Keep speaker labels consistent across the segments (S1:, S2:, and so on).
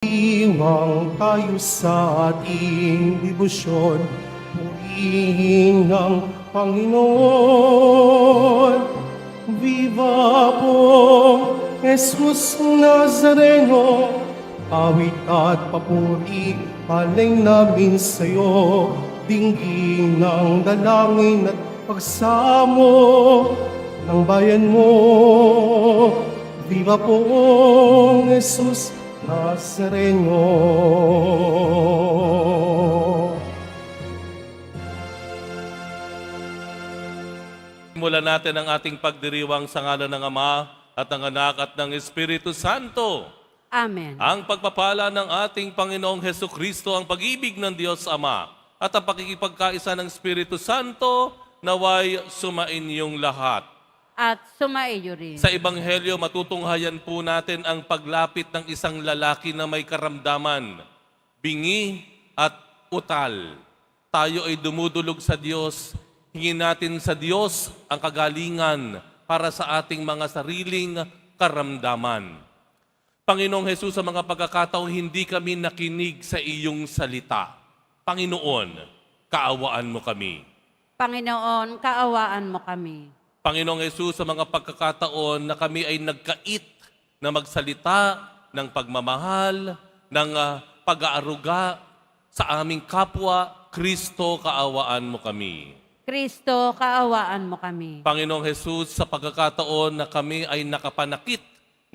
S1: Iwang tayo sa ating debosyon, purihin ng Panginoon. Viva po, Jesus Nazareno, awit at papuri, alay namin sa'yo, dinggin ng dalangin at pagsamo ng bayan mo. Viva po, Jesus Nazareno.
S2: Simulan natin ang ating pagdiriwang sa ngalan ng Ama at ng Anak at ng Espiritu Santo.
S3: Amen.
S2: Ang pagpapala ng ating Panginoong Hesukristo, ang pag-ibig ng Diyos Ama at ang pakikipagkaisa ng Espiritu Santo naway sumainyong lahat.
S3: At sumaiyo rin.
S2: Sa Ebanghelyo, matutunghayan po natin ang paglapit ng isang lalaki na may karamdaman, bingi at utal. Tayo ay dumudulog sa Diyos, hingin natin sa Diyos ang kagalingan para sa ating mga sariling karamdaman. Panginoong Jesus, sa mga pagkakataong hindi kami nakinig sa iyong salita, Panginoon, kaawaan mo kami.
S3: Panginoon, kaawaan mo kami.
S2: Panginoong Jesus, sa mga pagkakataon na kami ay nagkait na magsalita ng pagmamahal, ng pag-aaruga sa aming kapwa, Kristo, kaawaan mo kami.
S3: Kristo, kaawaan mo kami.
S2: Panginoong Jesus, sa pagkakataon na kami ay nakapanakit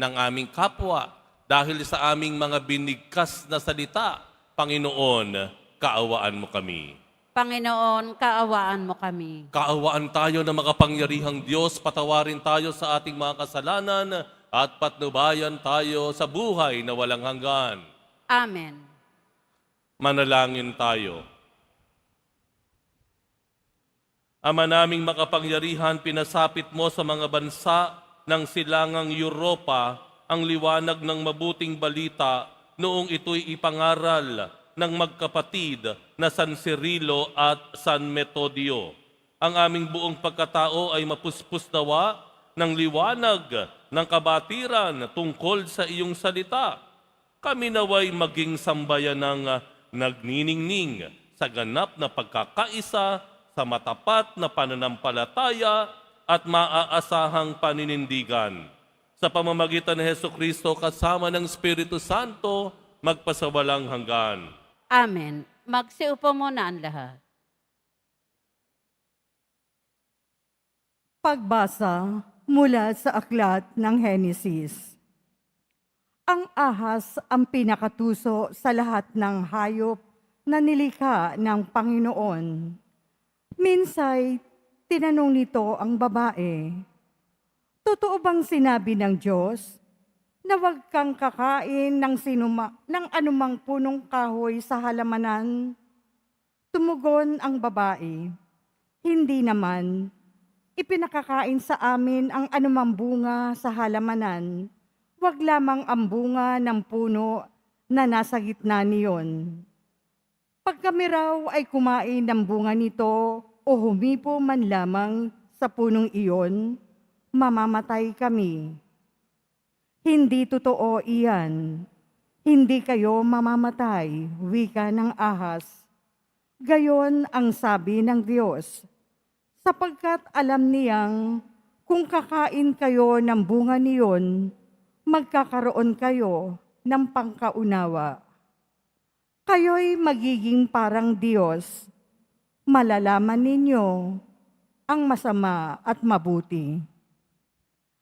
S2: ng aming kapwa dahil sa aming mga binigkas na salita, Panginoon, kaawaan mo kami.
S3: Panginoon, kaawaan mo kami.
S2: Kaawaan tayo ng makapangyarihang Diyos, patawarin tayo sa ating mga kasalanan at patnubayan tayo sa buhay na walang hanggan.
S3: Amen.
S2: Manalangin tayo. Ama naming makapangyarihan, pinasapit mo sa mga bansa ng silangang Europa ang liwanag ng mabuting balita noong ito'y ipangaral ng magkapatid na San Cirilo at San Metodio. Ang aming buong pagkatao ay mapuspos nawa ng liwanag ng kabatiran tungkol sa iyong salita. Kami naway maging sambayan ng nagniningning sa ganap na pagkakaisa, sa matapat na pananampalataya at maaasahang paninindigan. Sa pamamagitan ni Hesukristo kasama ng Espiritu Santo, magpasawalang hanggan.
S3: Amen. Magsiupo muna ang lahat.
S4: Pagbasa mula sa aklat ng Henesis. Ang ahas ang pinakatuso sa lahat ng hayop na nilikha ng Panginoon. Minsay, tinanong nito ang babae, "Totoo bang sinabi ng Diyos na huwag kang kakain ng anumang punong kahoy sa halamanan?" Tumugon ang babae, "Hindi naman. Ipinakakain sa amin ang anumang bunga sa halamanan, huwag lamang ang bunga ng puno na nasa gitna niyon. Pag kami raw ay kumain ng bunga nito o humipo man lamang sa punong iyon, mamamatay kami." "Hindi totoo iyan. Hindi kayo mamamatay," wika ng ahas. Gayon ang sabi ng Diyos, sapagkat alam niyang kung kakain kayo ng bunga niyon, magkakaroon kayo ng pangkaunawa. Kayo'y magiging parang Diyos. Malalaman ninyo ang masama at mabuti.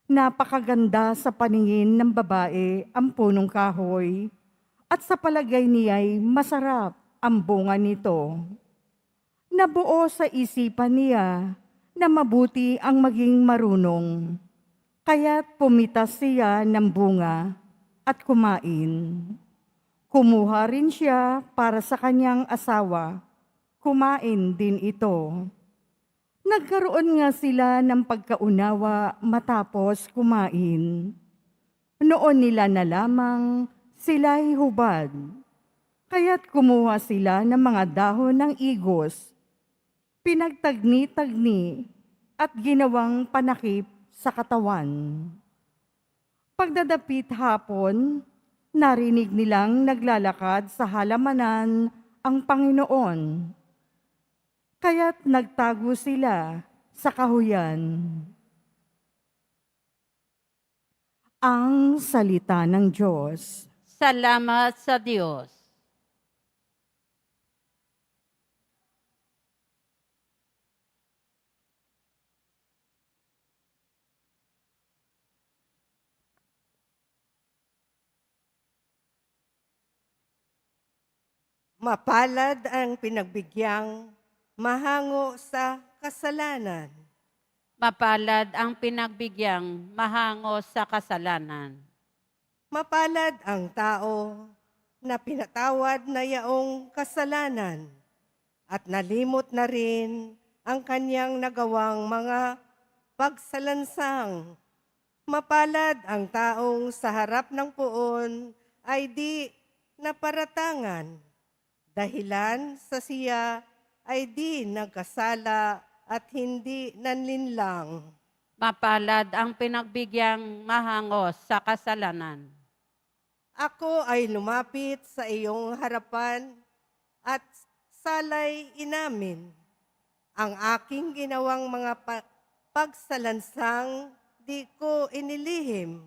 S4: Napakaganda sa paningin ng babae ang punong kahoy, at sa palagay niya'y masarap ang bunga nito. Nabuo sa isipan niya na mabuti ang maging marunong, kaya't pumitas siya ng bunga at kumain. Kumuha rin siya para sa kanyang asawa, kumain din ito. Nagkaroon nga sila ng pagkaunawa matapos kumain. Noon nila na lamang sila'y hubad, kaya't kumuha sila ng mga dahon ng igos, pinagtagni-tagni at ginawang panakip sa katawan. Pagdadapit hapon, Narinig nilang naglalakad sa halamanan ang Panginoon. Kaya't nagtago sila sa kahuyan. Ang salita ng Diyos.
S3: Salamat sa Diyos.
S5: Mapalad ang pinagbigyang mahango sa kasalanan.
S3: Mapalad ang pinagbigyang mahango sa kasalanan.
S5: Mapalad ang tao na pinatawad na yaong kasalanan at nalimot na rin ang kanyang nagawang mga pagsalansang. Mapalad ang taong sa harap ng puon ay di naparatangan, dahilan sa siya ay di nagkasala at hindi nanlinlang.
S3: Mapalad ang pinagbigyang mahango sa kasalanan.
S5: Ako ay lumapit sa iyong harapan at salay inamin ang aking ginawang mga pagsalansang di ko inilihim.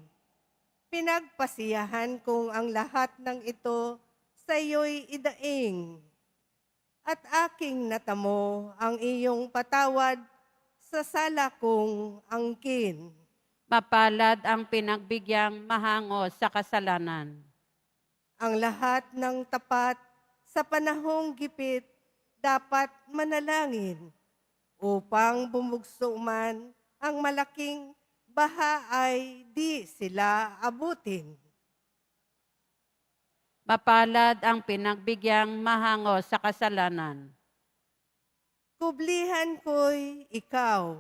S5: Pinagpasiyahan kong ang lahat ng ito sa iyo'y idaing at aking natamo ang iyong patawad sa sala kong angkin.
S3: Mapalad ang pinagbigyang mahango sa kasalanan.
S5: Ang lahat ng tapat sa panahong gipit dapat manalangin upang bumugso man ang malaking baha ay di sila abutin.
S3: Mapalad ang pinagbigyang mahango sa kasalanan.
S5: Kublihan ko'y ikaw,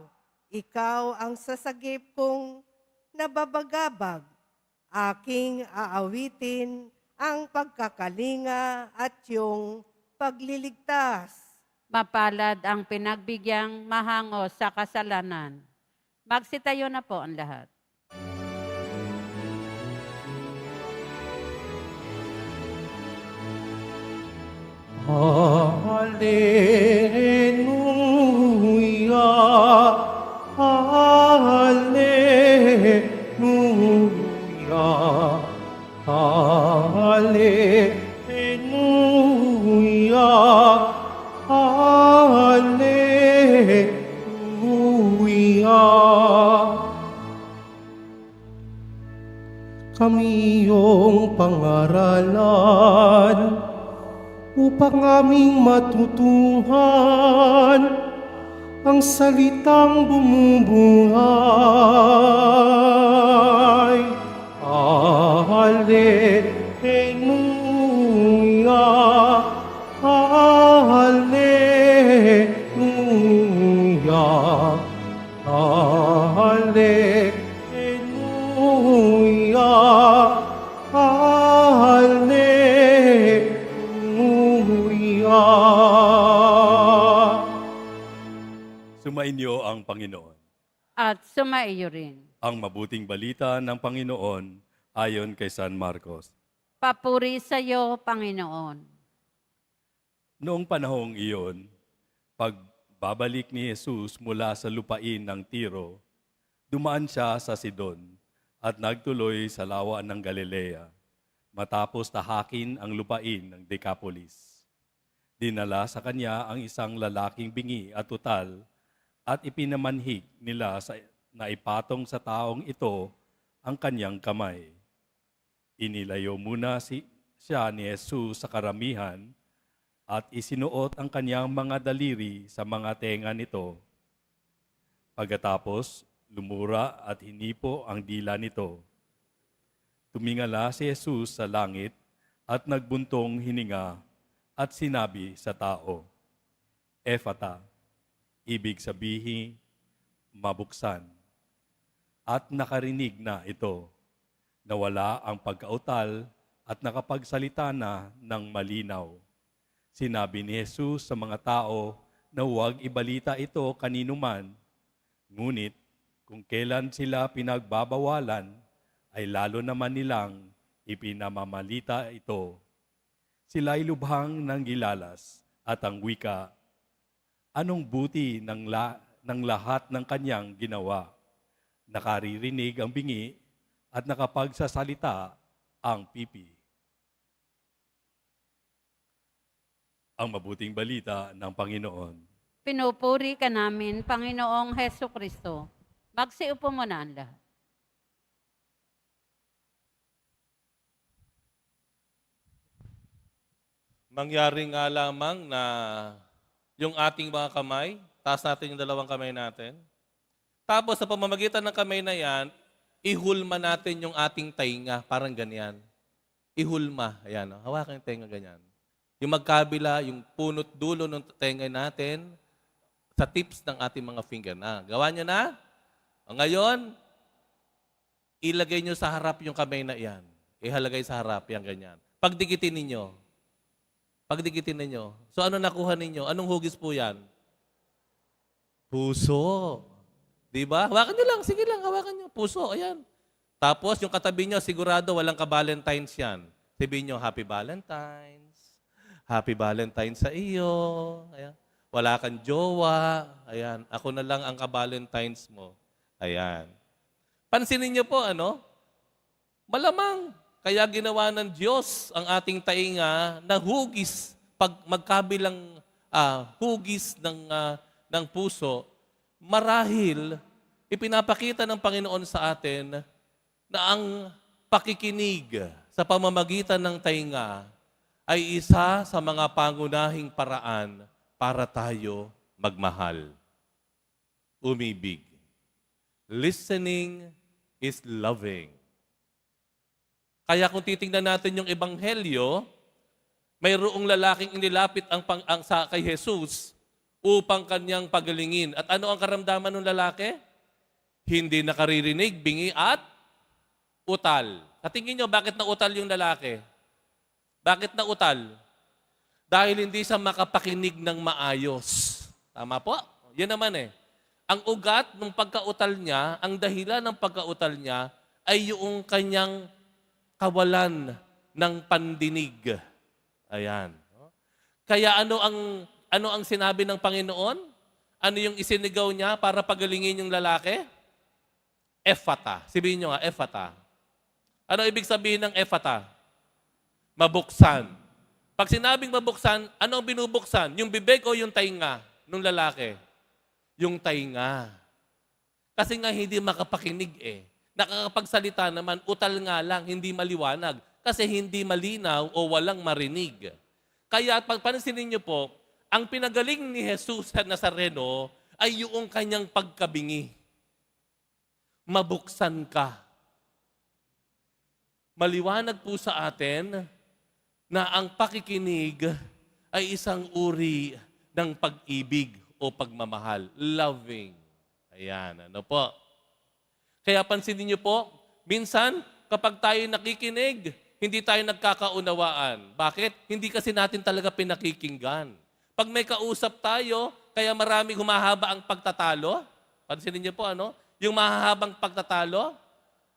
S5: ikaw ang sasagip kong nababagabag. Aking aawitin ang pagkakalinga at yung pagliligtas.
S3: Mapalad ang pinagbigyang mahango sa kasalanan. Magsitayo na po ang lahat.
S1: Hallelujah, Hallelujah, Hallelujah, Hallelujah. Kami iyong pangaralan upang aming matutuhan ang salitang bumubuhay. Hallelujah, Hallelujah, Hallelujah, Hallelujah.
S6: Sumainyo ang Panginoon.
S3: At sumaiyo rin.
S6: Ang mabuting balita ng Panginoon ayon kay San Marcos.
S3: Papuri sa iyo, Panginoon.
S6: Noong panahong iyon, pagbabalik ni Jesus mula sa lupain ng Tiro, dumaan siya sa Sidon at nagtuloy sa lawa ng Galilea, matapos tahakin ang lupain ng Decapolis. Dinala sa kanya ang isang lalaking bingi at tutal at ipinamanhik nila na ipatong sa taong ito ang kanyang kamay. Inilayo muna siya ni Jesus sa karamihan at isinuot ang kanyang mga daliri sa mga tenga nito. Pagkatapos, lumura at hinipo ang dila nito. Tumingala si Jesus sa langit at nagbuntong hininga at sinabi sa tao, Ephata, ibig sabihin, mabuksan. At nakarinig na ito, nawala ang pagkautal at nakapagsalita na ng malinaw. Sinabi ni Jesus sa mga tao na huwag ibalita ito kanino man, ngunit kung kailan sila pinagbabawalan, ay lalo naman nilang ipinamamalita ito. Sila'y lubhang ng gilalas at ang wika, anong buti ng lahat ng kanyang ginawa? Nakaririnig ang bingi at nakapagsasalita ang pipi. Ang mabuting balita ng Panginoon.
S3: Pinupuri ka namin, Panginoong Heso Kristo. Magsiupo muna ang lahat.
S2: Mangyari nga lamang na yung ating mga kamay, taas natin yung dalawang kamay natin. Tapos sa pamamagitan ng kamay na yan, ihulma natin yung ating tainga, parang ganyan. Ihulma, ayan, oh. Hawakan yung tainga ganyan. Yung magkabila, yung punot dulo ng tainga natin, sa tips ng ating mga finger na. Gawa nyo na? O ngayon, ilagay nyo sa harap yung kamay na yan. Ihalagay sa harap, yan ganyan. Pagdikitin ninyo. Pagdikitin ninyo. So ano nakuha ninyo? Anong hugis po yan? Puso. Diba? Hawakan nyo lang. Sige lang, hawakan nyo. Puso, ayan. Tapos yung katabi nyo, sigurado walang ka-Valentines yan. Sabihin nyo, Happy Valentines. Happy Valentines sa iyo. Ayan. Wala kang jowa. Ayan. Ako na lang ang ka-Valentines mo. Ayan. Pansinin nyo po, ano? Malamang. Kaya ginawa ng Diyos ang ating tainga na hugis, pag magkabilang hugis ng puso, marahil ipinapakita ng Panginoon sa atin na ang pakikinig sa pamamagitan ng tainga ay isa sa mga pangunahing paraan para tayo magmahal. Umibig. Listening is loving. Kaya kung titingnan natin yung ebanghelyo, mayroong lalaking inilapit kay Jesus upang kanyang pagalingin. At ano ang karamdaman ng lalaki? Hindi nakaririnig, bingi at utal. Sa tingin nyo, bakit nautal yung lalaki? Bakit nautal? Dahil hindi siya makapakinig ng maayos. Tama po? Yan naman eh. Ang ugat ng pagkautal niya, ang dahilan ng pagkautal niya, ay yung kanyang kawalan ng pandinig. Ayan. Kaya ano ang sinabi ng Panginoon? Ano yung isinigaw niya para pagalingin yung lalaki? Ephata. Sabihin nyo nga, Ephata. Ano ibig sabihin ng Ephata? Mabuksan. Pag sinabing mabuksan, ano ang binubuksan? Yung bibig o yung tainga ng lalaki? Yung tainga. Kasi nga hindi makapakinig eh. Nakakapagsalita naman, utal nga lang, hindi maliwanag. Kasi hindi malinaw o walang marinig. Kaya pansinin niyo po, ang pinagaling ni Jesus sa Nazareno ay yung kanyang pagkabingi. Mabuksan ka. Maliwanag po sa atin na ang pakikinig ay isang uri ng pag-ibig o pagmamahal. Loving. Ayan, ano po? Kaya pansinin niyo po, minsan kapag tayo nakikinig, hindi tayo nagkakaunawaan. Bakit? Hindi kasi natin talaga pinakikinggan. Pag may kausap tayo, kaya maraming humahaba ang pagtatalo. Pansinin niyo po, ano? Yung mahahabang pagtatalo,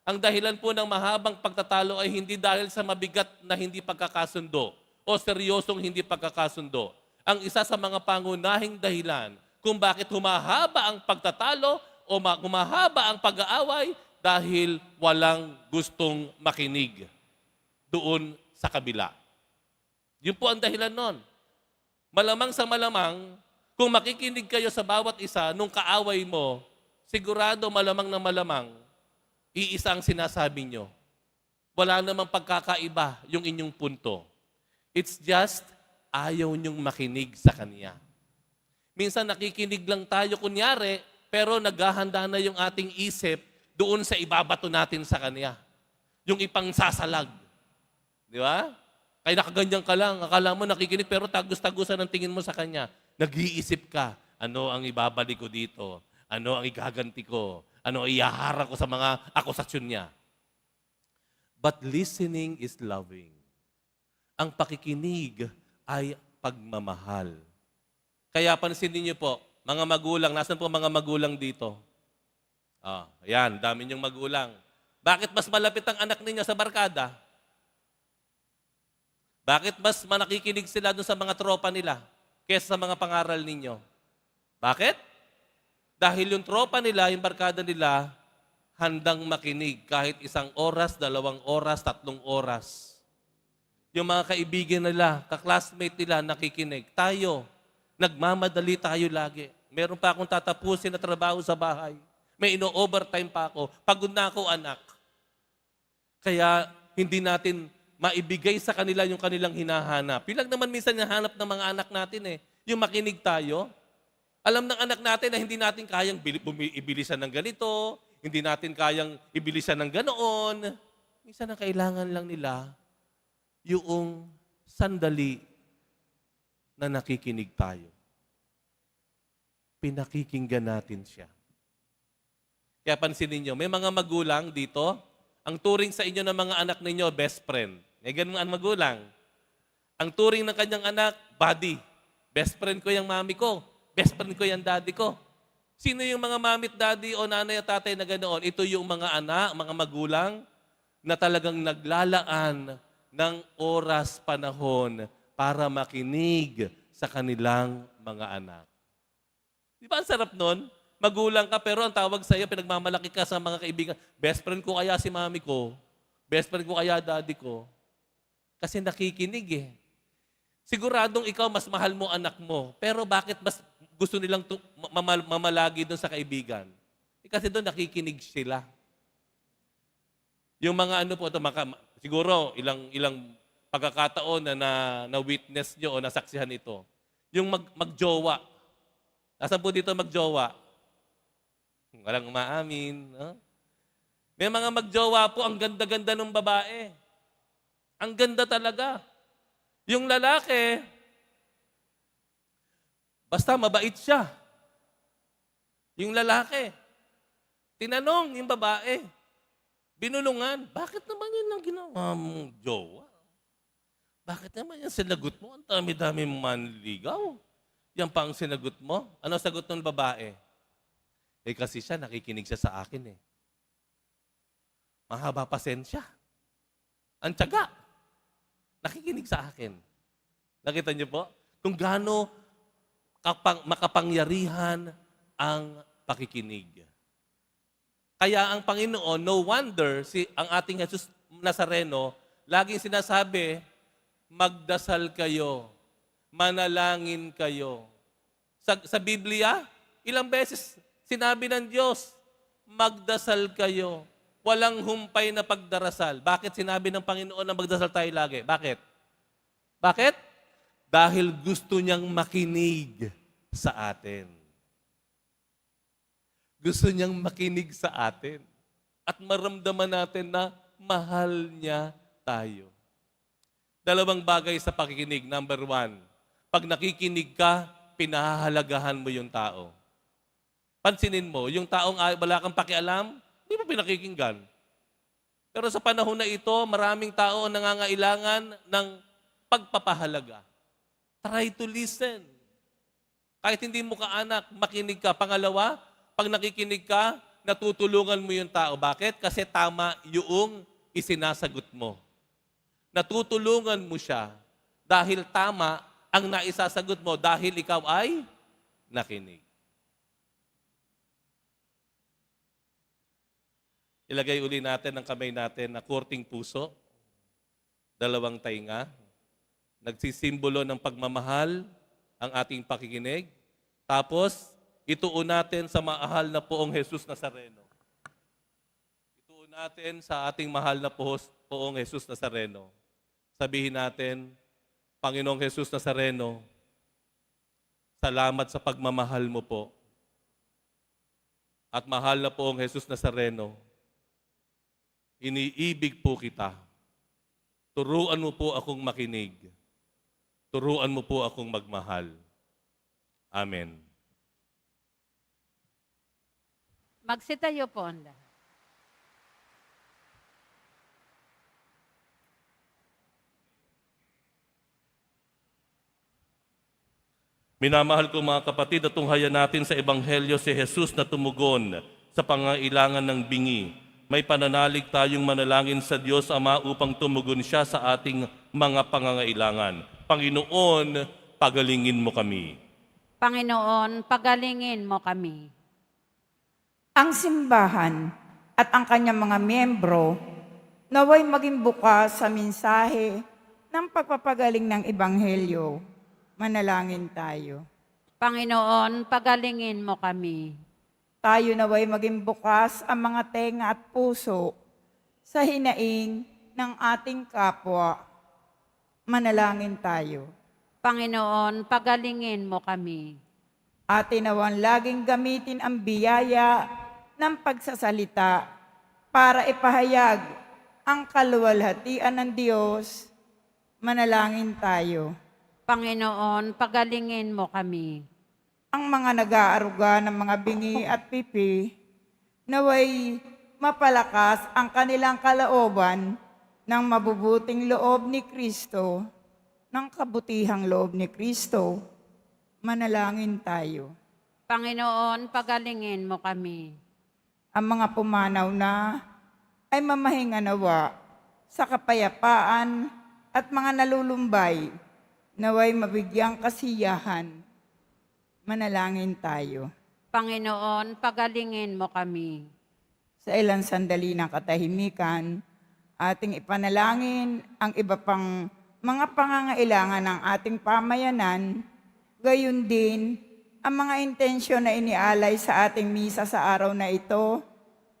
S2: ang dahilan po ng mahabang pagtatalo ay hindi dahil sa mabigat na hindi pagkakasundo o seryosong hindi pagkakasundo. Ang isa sa mga pangunahing dahilan kung bakit humahaba ang pagtatalo o humahaba ang pag-aaway dahil walang gustong makinig doon sa kabila. Yun po ang dahilan nun. Malamang sa malamang, kung makikinig kayo sa bawat isa nung kaaway mo, sigurado malamang na malamang, iisa ang sinasabi nyo. Wala namang pagkakaiba yung inyong punto. It's just ayaw nyong makinig sa kanya. Minsan nakikinig lang tayo kunyari, pero naghahanda na yung ating isip doon sa ibabato natin sa kanya. Yung ipangsasalag. Di ba? Kaya nakaganyan ka lang. Akala mo nakikinig pero tagus-tagusan ang tingin mo sa kanya. Nag-iisip ka, ano ang ibabalik ko dito? Ano ang igaganti ko? Ano ang iyaharap ko sa mga akusasyon niya? But listening is loving. Ang pakikinig ay pagmamahal. Kaya pansinin niyo po, mga magulang, nasan po mga magulang dito? Ayan, dami niyong magulang. Bakit mas malapit ang anak ninyo sa barkada? Bakit mas manakikinig sila doon sa mga tropa nila kaysa sa mga pangaral ninyo? Bakit? Dahil yung tropa nila, yung barkada nila, handang makinig kahit 1 oras, 2 oras, 3 oras. Yung mga kaibigan nila, kaklasmate nila, nakikinig. Tayo, nagmamadali tayo lagi. Meron pa akong tatapusin na trabaho sa bahay. May ino-overtime pa ako. Pagod na ako, anak. Kaya hindi natin maibigay sa kanila yung kanilang hinahanap. Yun lang naman minsan hinahanap ng mga anak natin eh. Yung makinig tayo. Alam ng anak natin na hindi natin kayang ibilisan ng ganito, hindi natin kayang ibilisan ng ganoon. Minsan ang kailangan lang nila yung sandali na nakikinig tayo. Pinakikinggan natin siya. Kaya pansinin niyo, may mga magulang dito, ang turing sa inyo ng mga anak ninyo, best friend. May ganun ang magulang. Ang turing ng kanyang anak, buddy. Best friend ko yung mami ko. Best friend ko yung daddy ko. Sino yung mga mamit daddy o nanay at tatay na ganoon? Ito yung mga anak, mga magulang na talagang naglalaan ng oras, panahon para makinig sa kanilang mga anak. Di ba ang sarap nun? Magulang ka pero ang tawag sa iyo, pinagmamalaki ka sa mga kaibigan. Best friend ko kaya si mami ko. Best friend ko kaya daddy ko. Kasi nakikinig eh. Siguradong ikaw mas mahal mo anak mo. Pero bakit mas gusto nilang mamalagi doon sa kaibigan? Kasi doon nakikinig sila. Yung mga ano po, siguro ilang pagkakataon na witness nyo o nasaksihan ito. Yung magjowa. Nasaan po dito magjowa? Walang umaamin. No? May mga magjowa po, ang ganda-ganda ng babae. Ang ganda talaga. Yung lalaki, basta mabait siya. Yung lalaki, tinanong yung babae, binulungan, bakit naman yun ang ginawa mong jowa? Bakit naman yung sinagot mo? Ang dami-dami manligaw. Yan pa ang sinagot mo? Ano sagot ng babae? Eh kasi siya, nakikinig siya sa akin eh. Mahaba pasensya. Ang tiyaga. Nakikinig sa akin. Nakita niyo po? Kung gaano makapangyarihan ang pakikinig. Kaya ang Panginoon, no wonder, ang ating Jesus Nazareno, laging sinasabi, magdasal kayo, manalangin kayo. Sa Biblia, ilang beses sinabi ng Diyos, magdasal kayo. Walang humpay na pagdarasal. Bakit sinabi ng Panginoon na magdasal tayo lagi? Bakit? Bakit? Dahil gusto niyang makinig sa atin. Gusto niyang makinig sa atin. At maramdaman natin na mahal niya tayo. 2 bagay sa pakikinig. Number 1, pag nakikinig ka, pinahahalagahan mo yung tao. Pansinin mo, yung taong wala kang pakialam, di mo pinakikinggan. Pero sa panahon na ito, maraming tao ang nangangailangan ng pagpapahalaga. Try to listen. Kahit hindi mo kaanak, makinig ka. Pangalawa, pag nakikinig ka, natutulungan mo yung tao. Bakit? Kasi tama yung isinasagot mo. Natutulungan mo siya dahil tama ang naisasagot mo dahil ikaw ay nakinig. Ilagay uli natin ang kamay natin na kurting puso, 2 tainga. Nagsisimbolo ng pagmamahal ang ating pakikinig. Tapos, ituon natin sa mahal na poong Jesus Nazareno. Ituon natin sa ating mahal na poong Jesus Nazareno. Sabihin natin, Panginoong Jesus Nazareno, salamat sa pagmamahal mo po. At mahal na poong Jesus Nazareno, iniibig po kita. Turuan mo po akong makinig. Turuan mo po akong magmahal. Amen.
S3: Magsitayo po ang lahat.
S2: Minamahal ko mga kapatid, at tunghayan natin sa Ebanghelyo si Jesus na tumugon sa pangailangan ng bingi. May pananalig tayong manalangin sa Diyos Ama upang tumugon siya sa ating mga pangangailangan. Panginoon, pagalingin mo kami.
S3: Panginoon, pagalingin mo kami.
S7: Ang simbahan at ang kanyang mga miyembro naway maging bukas sa mensahe ng pagpapagaling ng Ebanghelyo. Manalangin tayo.
S3: Panginoon, pagalingin mo kami.
S7: Tayo naway maging bukas ang mga tenga at puso sa hinaing ng ating kapwa. Manalangin tayo.
S3: Panginoon, pagalingin mo kami.
S7: Atin nawan laging gamitin ang biyaya ng pagsasalita para ipahayag ang kaluwalhatian ng Diyos. Manalangin tayo.
S3: Panginoon, pagalingin mo kami.
S7: Ang mga nag-aaruga ng mga bingi at pipi, naway mapalakas ang kanilang kalooban ng mabubuting loob ni Kristo, ng kabutihang loob ni Kristo. Manalangin tayo.
S3: Panginoon, pagalingin mo kami.
S7: Ang mga pumanaw na ay mamahinga nawa sa kapayapaan at mga nalulumbay, naway mabigyang kasiyahan. Manalangin tayo.
S3: Panginoon, pagalingin mo kami.
S7: Sa ilang sandali ng katahimikan, ating ipanalangin ang iba pang mga pangangailangan ng ating pamayanan, gayon din ang mga intensyon na inialay sa ating misa sa araw na ito,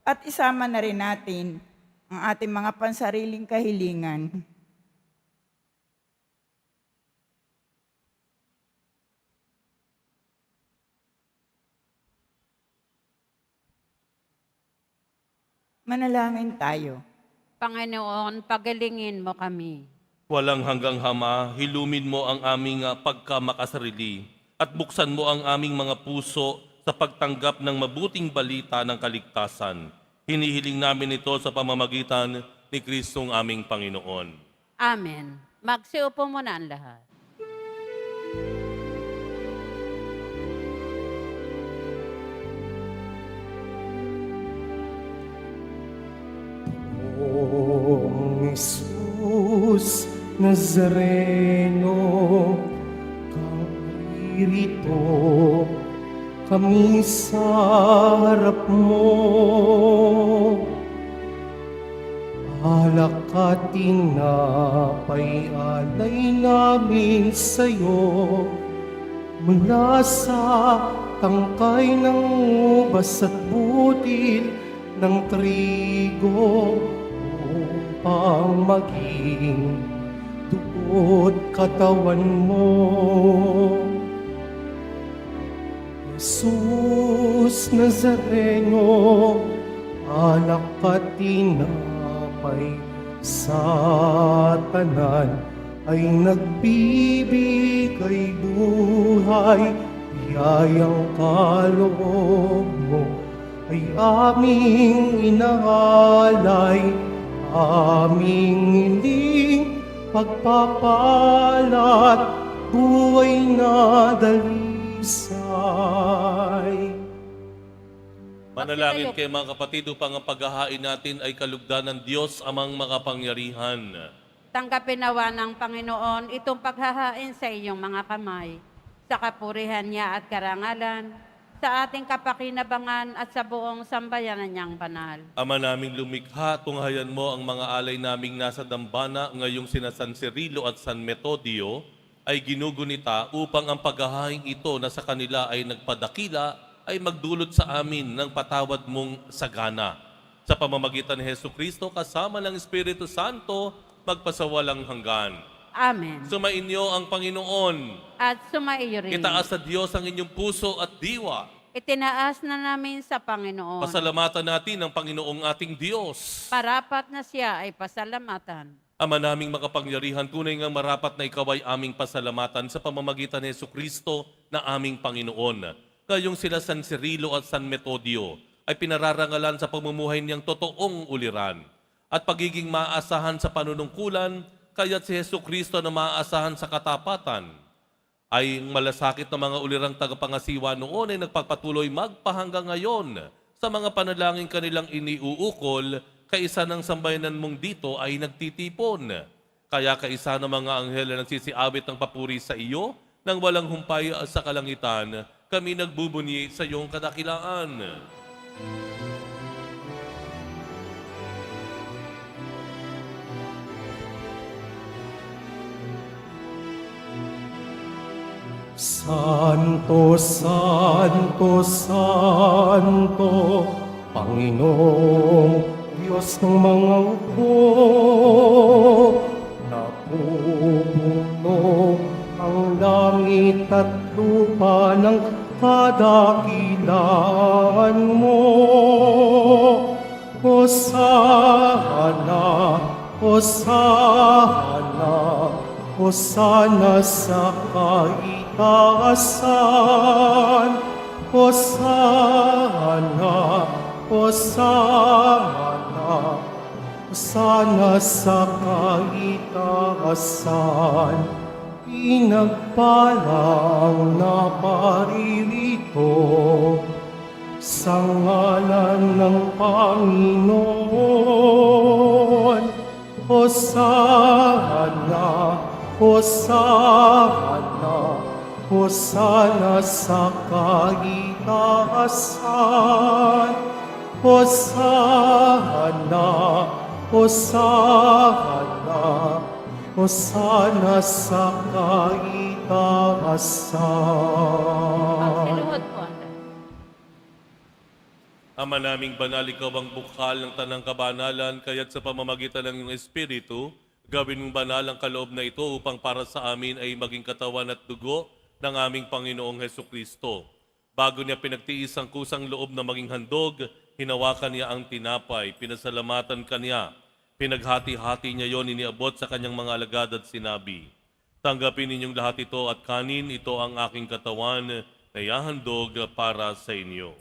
S7: at isama na rin natin ang ating mga pansariling kahilingan. Manalangin tayo.
S3: Panginoon, pagalingin mo kami.
S2: Walang hanggang Ama, hilumin mo ang aming pagkamakasarili at buksan mo ang aming mga puso sa pagtanggap ng mabuting balita ng kaligtasan. Hinihiling namin ito sa pamamagitan ni Kristong aming Panginoon.
S3: Amen. Magsiupo muna ang lahat.
S1: Poong Jesus Nazareno, karirito kami sa harap mo. Alak at tinapay alay namin sa'yo, mula sa tangkay ng ubas at butil ng trigo, upang maging dugo't katawan mo. Jesus Nazareno, alak at tinapay sa tanan ay nagbibigay buhay, biyayang kaloob mo ay aming inaalay, aming hiling pagpapalat, buhay na dalisay.
S2: Manalangin kayo mga kapatid upang ang paghahain natin ay kalugdan ng Diyos amang makapangyarihan.
S3: Tanggapin nawa ng Panginoon itong paghahain sa iyong mga kamay, sa kapurihan niya at karangalan, sa ating kapakinabangan at sa buong sambayanan niyang banal.
S2: Ama naming lumikha, tunghayan mo ang mga alay naming nasa dambana ngayong sina San Cirilo at San Metodio ay ginugunita upang ang paghahaing ito na sa kanila ay nagpadakila ay magdulot sa amin ng patawad mong sagana. Sa pamamagitan ni Hesukristo kasama ng Espiritu Santo, magpasawalang hanggan.
S3: Amen.
S2: Sumainyo ang Panginoon.
S3: At sumaiyo rin.
S2: Itaas sa Diyos ang inyong puso at diwa.
S3: Itinaas na namin sa Panginoon.
S2: Pasalamatan natin ang Panginoong ating Diyos.
S3: Parapat na siya ay pasalamatan.
S2: Ama naming makapangyarihan, tunay nga marapat na ikaw ay aming pasalamatan sa pamamagitan ni Jesucristo na aming Panginoon. Kayong sila San Cirilo at San Metodio ay pinararangalan sa pamumuhay niyang totoong uliran at pagiging maaasahan sa panunungkulan, kaya't si Jesucristo na maaasahan sa katapatan ay malasakit na mga ulirang tagapangasiwa noon ay nagpapatuloy magpahanggang ngayon sa mga panalangin kanilang iniuukol, kaisa ng sambayanan mong dito ay nagtitipon. Kaya kaisa ng mga anghel na nagsisiawit ng papuri sa iyo, nang walang humpay sa kalangitan, kami nagbubunyi sa iyong kadakilaan.
S1: Santo, Santo, Santo, Panginoong Diyos ng mga upo, napupuno ang langit at lupa ng kadakilaan mo. Hosana, Hosana, Hosana sa kaitaasan. Hosana, Hosana, Hosana sa kaitaasan. Pinagpalang naparirito sa ngalan ng Panginoon. Hosana, Hosana, Hosana sa kaitaasan. Hosana, Hosana, Hosana sa kaitaasan.
S3: Magsiluhod po.
S2: Ama naming banal, ikaw ang bukal ng tanang kabanalan, kaya't sa pamamagitan ng iyong Espiritu, gawin mong banal ang kaloob na ito upang para sa amin ay maging katawan at dugo ng aming Panginoong Hesukristo. Bago niya pinagtiis ang kusang loob na maging handog, hinawakan niya ang tinapay, pinasalamatan kanya, pinaghati-hati niya yon, iniabot sa kanyang mga alagad at sinabi, tanggapin ninyong lahat ito at kanin, ito ang aking katawan na ihahandog para sa inyo.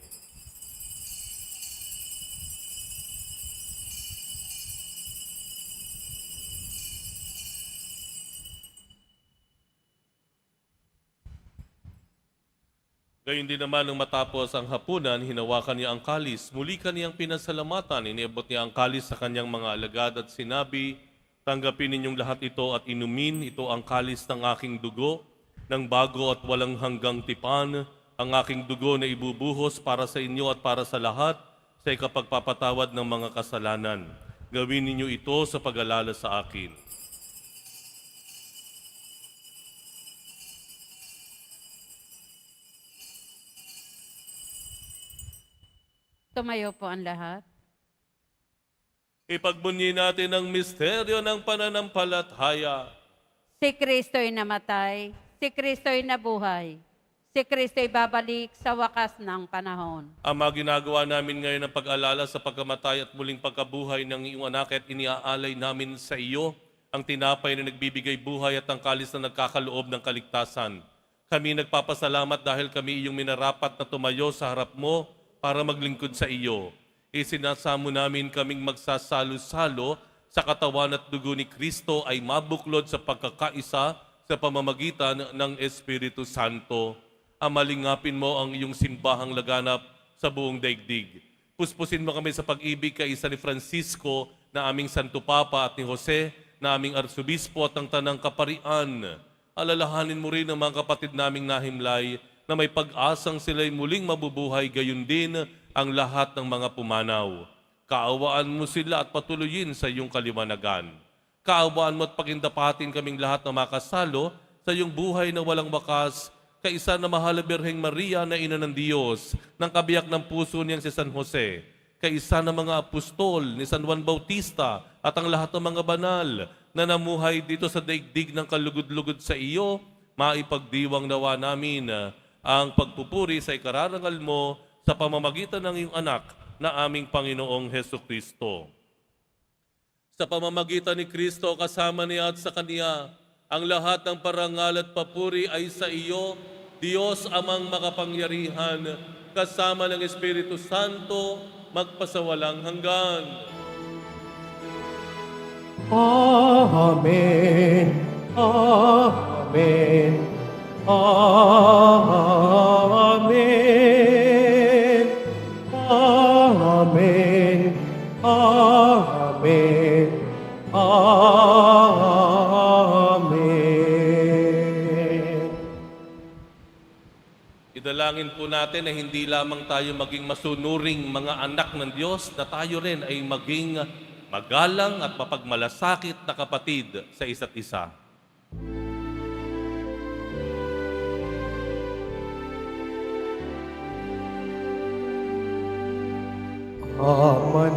S2: Gayun din naman nang matapos ang hapunan, hinawakan niya ang kalis. Muli kaniyang pinasalamatan, iniabot niya ang kalis sa kanyang mga alagad at sinabi, tanggapin ninyong lahat ito at inumin, ito ang kalis ng aking dugo, ng bago at walang hanggang tipan, ang aking dugo na ibubuhos para sa inyo at para sa lahat, sa ikapagpapatawad ng mga kasalanan. Gawin ninyo ito sa pag-alala sa akin.
S3: Tumayo po ang lahat.
S2: Ipagbunyi natin ang misteryo ng pananampalataya.
S3: Si Kristo'y namatay, si Kristo'y nabuhay, si Kristo'y babalik sa wakas ng panahon.
S2: Ama, ginagawa namin ngayon ang pag-alala sa pagkamatay at muling pagkabuhay ng iyong anak at iniaalay namin sa iyo ang tinapay na nagbibigay buhay at ang kalis na nagkakaloob ng kaligtasan. Kami nagpapasalamat dahil kami iyong minarapat na tumayo sa harap mo para maglingkod sa iyo. Isinasamo namin kaming magsasalo-salo sa katawan at dugo ni Kristo ay mabuklod sa pagkakaisa sa pamamagitan ng Espiritu Santo. Amalingapin mo ang iyong simbahang laganap sa buong daigdig. Puspusin mo kami sa pag-ibig kay isa ni Francisco na aming Santo Papa at ni Jose na aming Arsobispo at ang Tanang Kaparian. Alalahanin mo rin ang mga kapatid naming nahimlay na may pag-asang sila'y muling mabubuhay, gayon din ang lahat ng mga pumanaw. Kaawaan mo sila at patuloyin sa iyong kaliwanagan. Kaawaan mo at pakindapatin kaming lahat na makasalo sa iyong buhay na walang wakas, kaisa na mahal na Birheng Maria na ina ng Diyos, ng kabiyak ng puso niyang si San Jose, kaisa ng mga apostol ni San Juan Bautista at ang lahat ng mga banal na namuhay dito sa daigdig ng kalugod-lugod sa iyo, maipagdiwang nawa namin ang pagpupuri sa ikararangal mo sa pamamagitan ng iyong anak na aming Panginoong Hesukristo. Sa pamamagitan ni Kristo, kasama niya at sa Kaniya, ang lahat ng parangal at papuri ay sa iyo, Diyos amang makapangyarihan, kasama ng Espiritu Santo, magpasawalang hanggan.
S1: Amen. Amen. Amen. Amen. Amen. Amen.
S2: Idalangin po natin na hindi lamang tayo maging masunuring mga anak ng Diyos, na tayo rin ay maging magalang at mapagmalasakit na kapatid sa isa't isa.
S1: Ama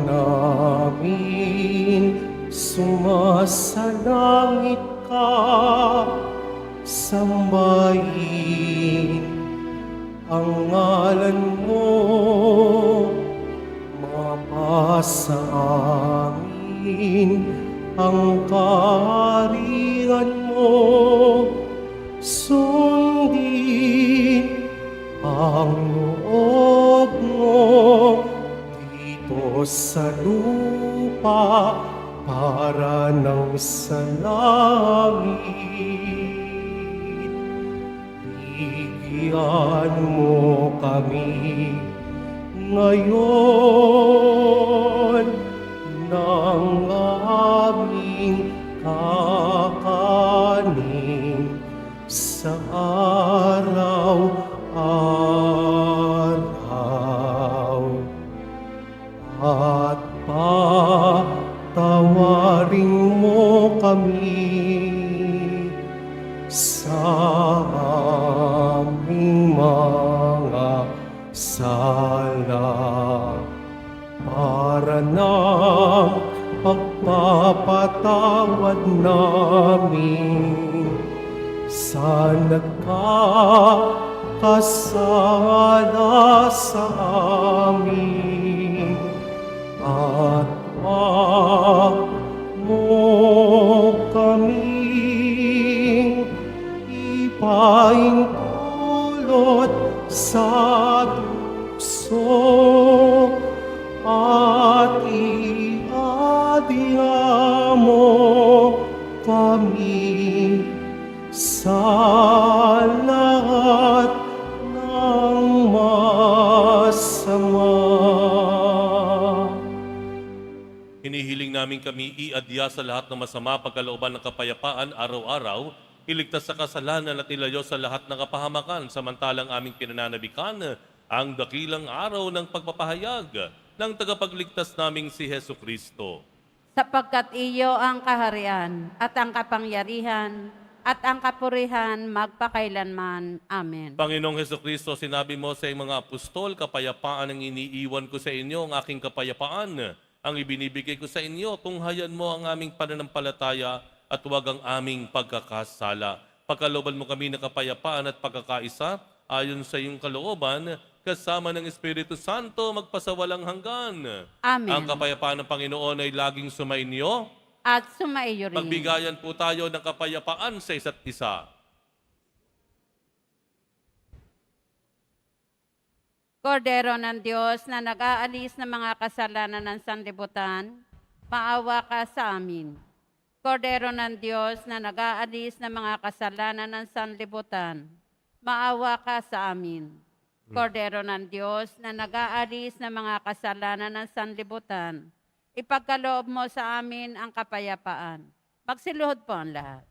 S1: namin, sumasalangit ka, sambahin ang ngalan mo, mapasa amin ang kaharian mo, sundin ang loob mo dito sa lupa para ng sa langit. Bigyan mo kami ngayon ng aming kakanin sa araw-araw. At patawarin mo kami sa aming mga sala, para ng pagpapatawad namin sa nagkakasala sa amin. At wag mo kaming ipaintulot sa tukso, at iadya mo kami sa lahat ng masama.
S2: Hinihiling namin kami iadya sa lahat ng masama, pagkalooban ng kapayapaan araw-araw, iligtas sa kasalanan at ilayo sa lahat ng kapahamakan, samantalang aming pinananabikan ang dakilang araw ng pagpapahayag ng tagapagligtas naming si Hesu Kristo.
S3: Sapagkat iyo ang kaharian at ang kapangyarihan at ang kapurihan magpakailanman. Amen.
S2: Panginoong Hesu Kristo, sinabi mo sa iyong mga apostol, kapayapaan ang iniiwan ko sa inyo, ang aking kapayapaan ang ibinibigay ko sa inyo. Tunghayan mo ang aming pananampalataya at huwag ang aming pagkakasala. Pagkalooban mo kami ng kapayapaan at pagkakaisa, ayon sa iyong kalooban, kasama ng Espiritu Santo, magpasawalang hanggan.
S3: Amen.
S2: Ang kapayapaan ng Panginoon ay laging sumainyo.
S3: At sumaiyo rin.
S2: Magbigayan po tayo ng kapayapaan sa isa't isa.
S3: Kordero ng Diyos na nag-aalis ng mga kasalanan ng sanlibutan, maawa ka sa amin. Kordero ng Diyos na nag-aalis ng mga kasalanan ng sanlibutan, maawa ka sa amin. Kordero ng Diyos na nag-aalis ng mga kasalanan ng sanlibutan, ipagkaloob mo sa amin ang kapayapaan. Magsiluhod po ang lahat.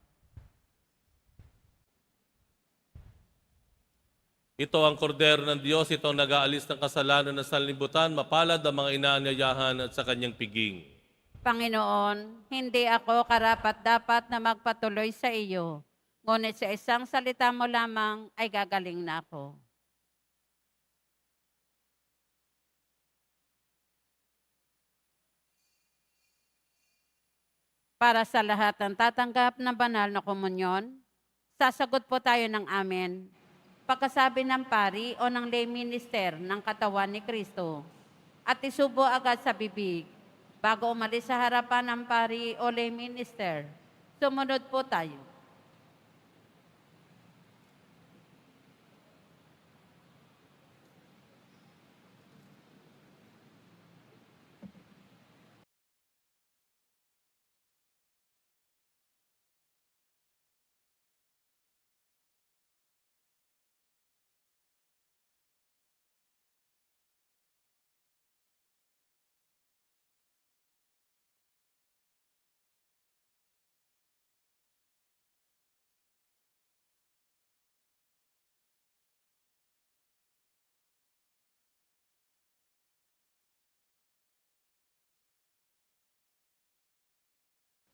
S2: Ito ang kordero ng Diyos, ito ang nag-aalis ng kasalanan ng sanlibutan, mapalad ang mga inaanyayahan at sa kanyang piging.
S3: Panginoon, hindi ako karapat-dapat na magpatuloy sa iyo, ngunit sa isang salita mo lamang ay gagaling na ako. Para sa lahat ng tatanggap ng banal na komunyon, sasagot po tayo ng amen. Pagkasabi ng pari o ng lay minister ng katawan ni Kristo, at isubo agad sa bibig bago umalis sa harapan ng pari o lay minister. Sumunod po tayo.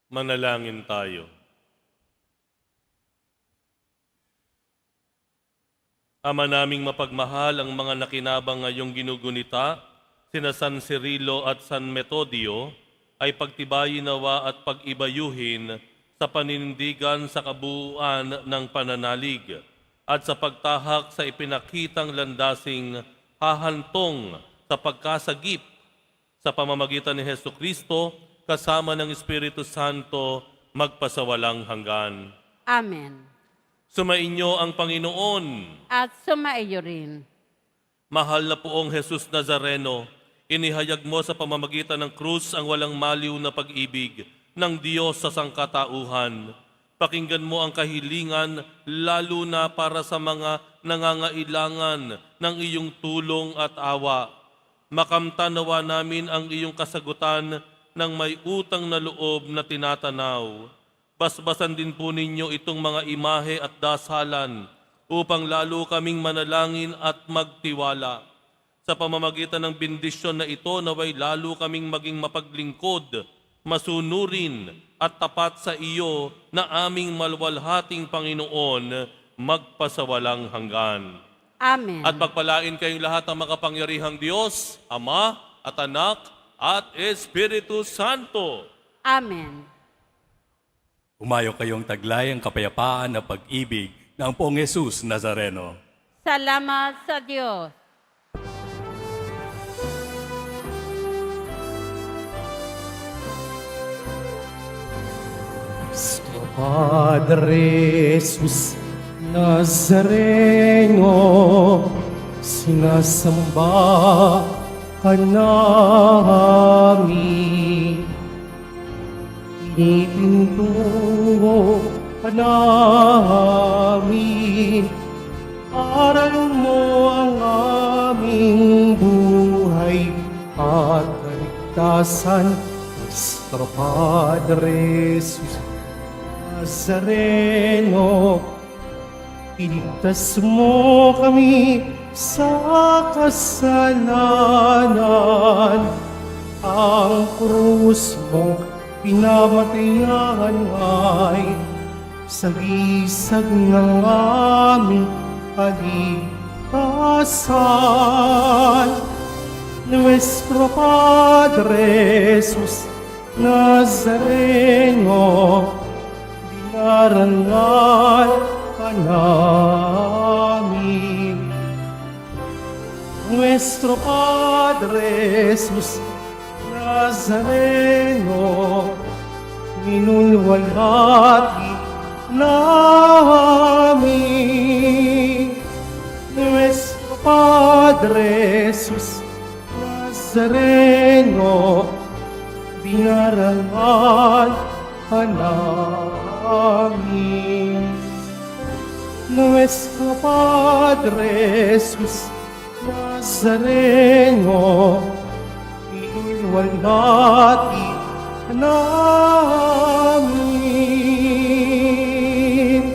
S2: Manalangin tayo. Ama naming mapagmahal, ang mga nakinabang ngayong ginugunita, sina San Cirilo at San Metodio, ay pagtibayin nawa at pag-ibayuhin sa panindigan sa kabuuan ng pananalig at sa pagtahak sa ipinakitang landasing hahantong sa pagkasagip sa pamamagitan ni Hesukristo kasama ng Espiritu Santo magpasawalang hanggan.
S3: Amen.
S2: Sumainyo ang Panginoon.
S3: At sumaiyo rin.
S2: Mahal na poong Jesus Nazareno, inihayag mo sa pamamagitan ng krus ang walang maliw na pag-ibig ng Diyos sa sangkatauhan. Pakinggan mo ang kahilingan, lalo na para sa mga nangangailangan ng iyong tulong at awa. Makamtanawa namin ang iyong kasagutan ng may utang na loob na tinatanaw. Basbasan din po ninyo itong mga imahe at dasalan upang lalo kaming manalangin at magtiwala. Sa pamamagitan ng bendisyon na ito, naway lalo kaming maging mapaglingkod, masunurin at tapat sa iyo na aming malwalhating Panginoon magpasawalang hanggan.
S3: Amen.
S2: At pagpalain kayong lahat ng makapangyarihang Diyos, Ama at Anak at Espiritu Santo.
S3: Amen.
S6: Umayo kayong taglay ang kapayapaan na pag-ibig ng Poong Jesus Nazareno.
S3: Salamat sa Diyos.
S1: Nuestro Padre Jesus Nazareno, sinasamba ka namin. Pinipintuho ka namin. Aral mo ang aming buhay at kaligtasan. Nuestro Padre Jesus Nazareno, iligtas mo kami sa kasalanan. Ang krus mo pinamatayan ay sagisag ng aming kaligtasan. Nuestro Padre Jesus Nazareno, dinarangal ka namin. Nuestro Padre Jesus Nazareno, minulwalhati namin. Nuestro Padre Jesus Nazareno, dinarangal ka namin. Nuestro Padre Jesus Nazareno, iluwalhati ka namin.